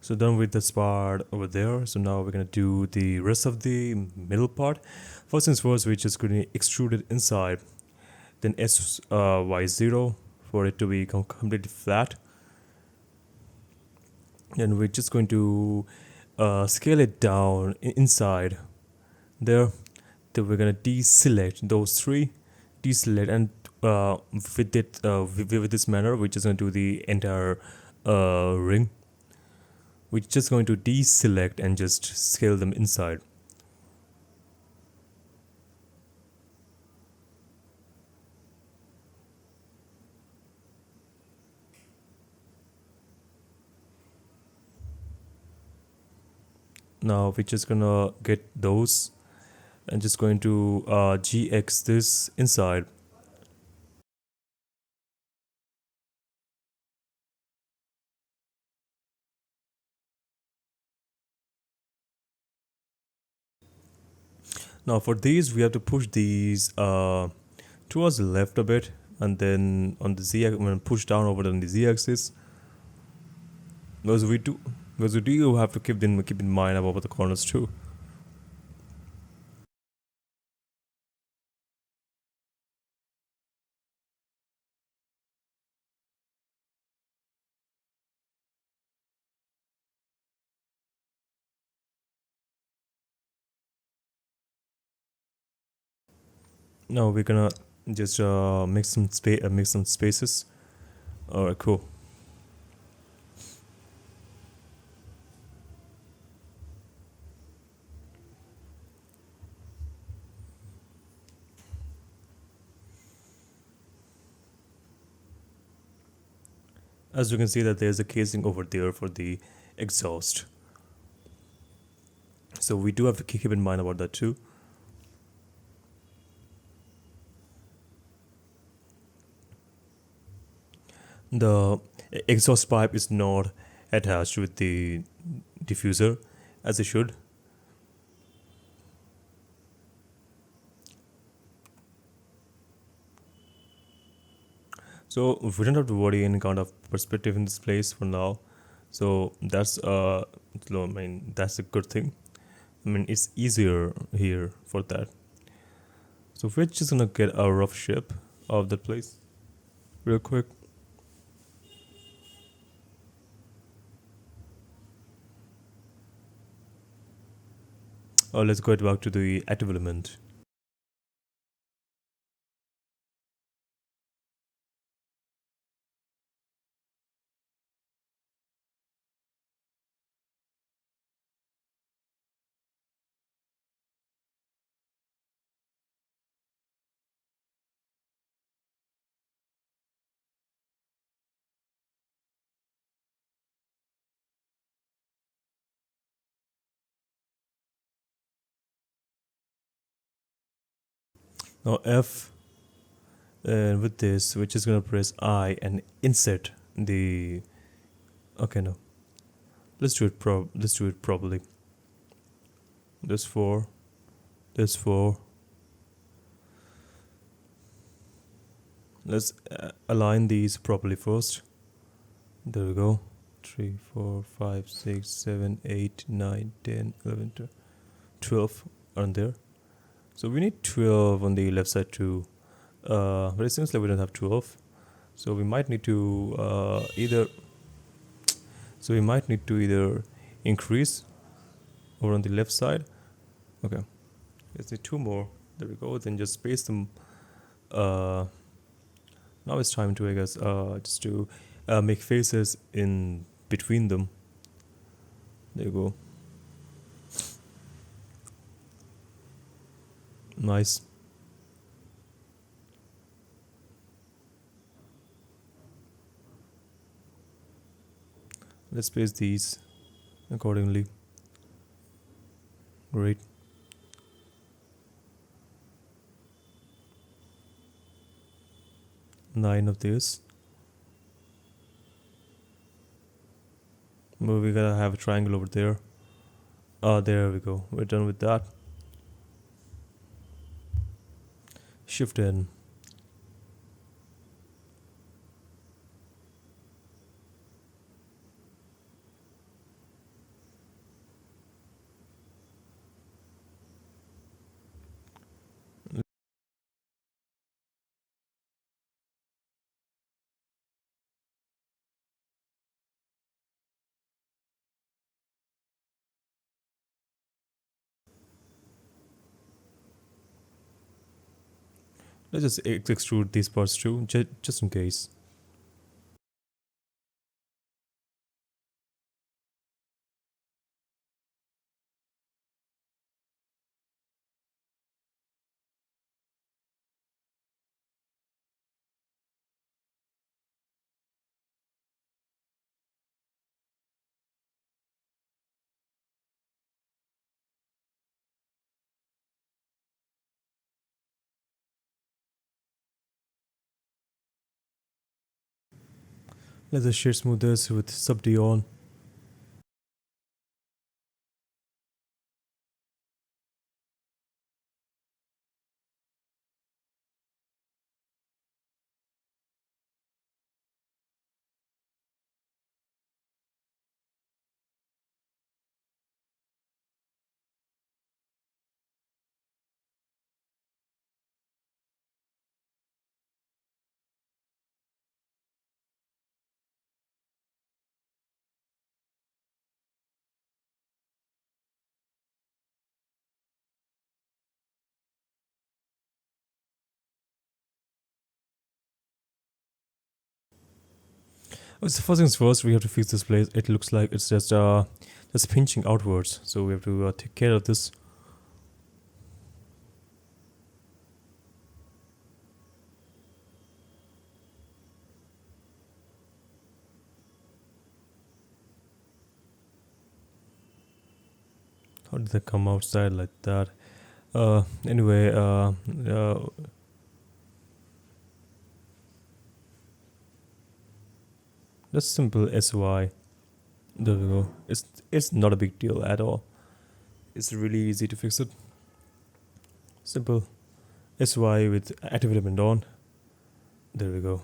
So done with this part over there. So now we're gonna do the rest of the middle part. First things first, we're just gonna extrude it inside. Then SY0 for it to be completely flat. And we're just going to scale it down inside there. Then we're gonna deselect those three, deselect, and with this manner, we're just gonna do the entire ring. We're just going to deselect and just scale them inside. Now we're just gonna get those and just going to GX this inside. Now for these, we have to push these towards the left a bit, and then on the Z, push down over on the Z axis. Because we do, have to keep in mind about the corners too. Now we're gonna just make some spaces. Alright, cool. As you can see that there's a casing over there for the exhaust. So we do have to keep in mind about that too. The exhaust pipe is not attached with the diffuser as it should. So we don't have to worry any kind of perspective in this place for now. So that's that's a good thing. I mean, it's easier here for that. So we're just gonna get a rough shape of the place real quick. Let's go back to the active element. Now F, and with this, we're just gonna press I and insert the. Okay, no. Let's do it properly. This four, this four. Let's align these properly first. There we go. 3, 4, 5, 6, 7, 8, 9, 10, 11, 12 on there. So we need 12 on the left side too. But it seems like we don't have 12. So we might need to either increase over on the left side. Okay. Let's need 2 more. There we go. Then just space them. Now it's time to, I guess, just to make faces in between them. There you go. Nice. Let's place these accordingly. Great. Nine of this. Well, we gotta have a triangle over there. There we go. We're done with that. Shift in. Let's just extrude these parts too, just in case. Let's just shade smooth this with sub D on. So first things first, we have to fix this place. It looks like it's just pinching outwards. So we have to take care of this. How did they come outside like that? Anyway, just simple SY. There we go. It's not a big deal at all. It's really easy to fix it. Simple SY with active element on. There we go.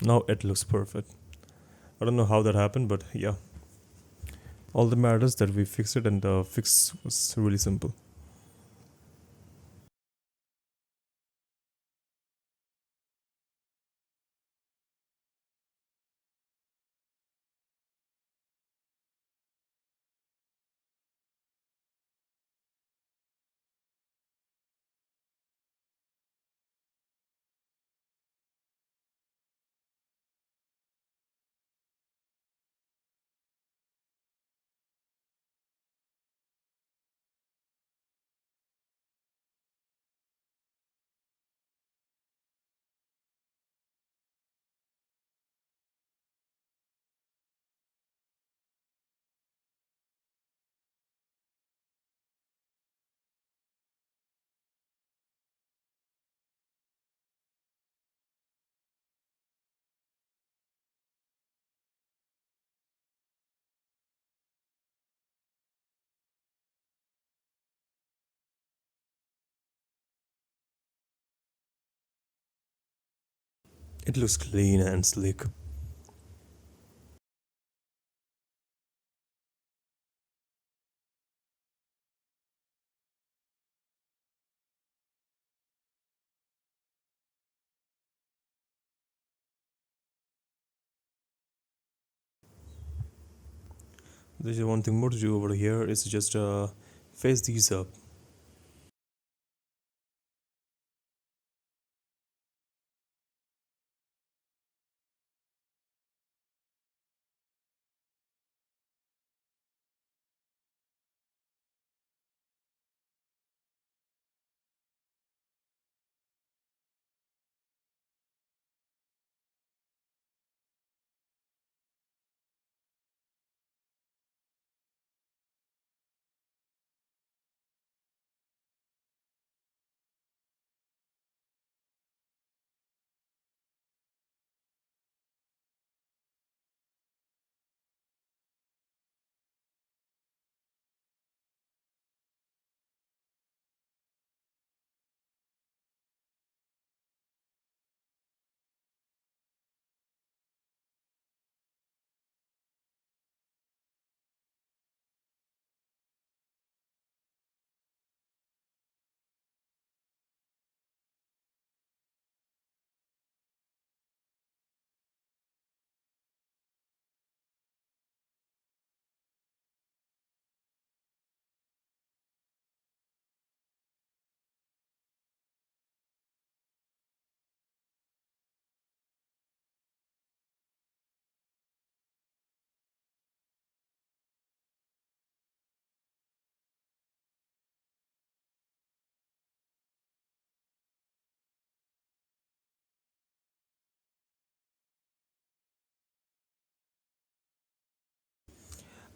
Now it looks perfect. I don't know how that happened, but yeah. All that matters that we fixed it, and the fix was really simple. It looks clean and slick. There's one thing more to do over here. Is just face these up.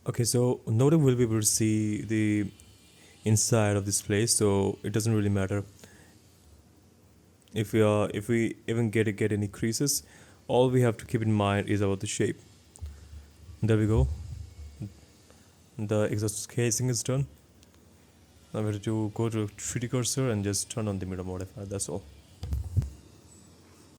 Okay, so nobody will be able to see the inside of this place, so it doesn't really matter if we even get any creases. All we have to keep in mind is about the shape. There we go. The exhaust casing is done. Now we have to go to 3D cursor and just turn on the mirror modifier. That's all.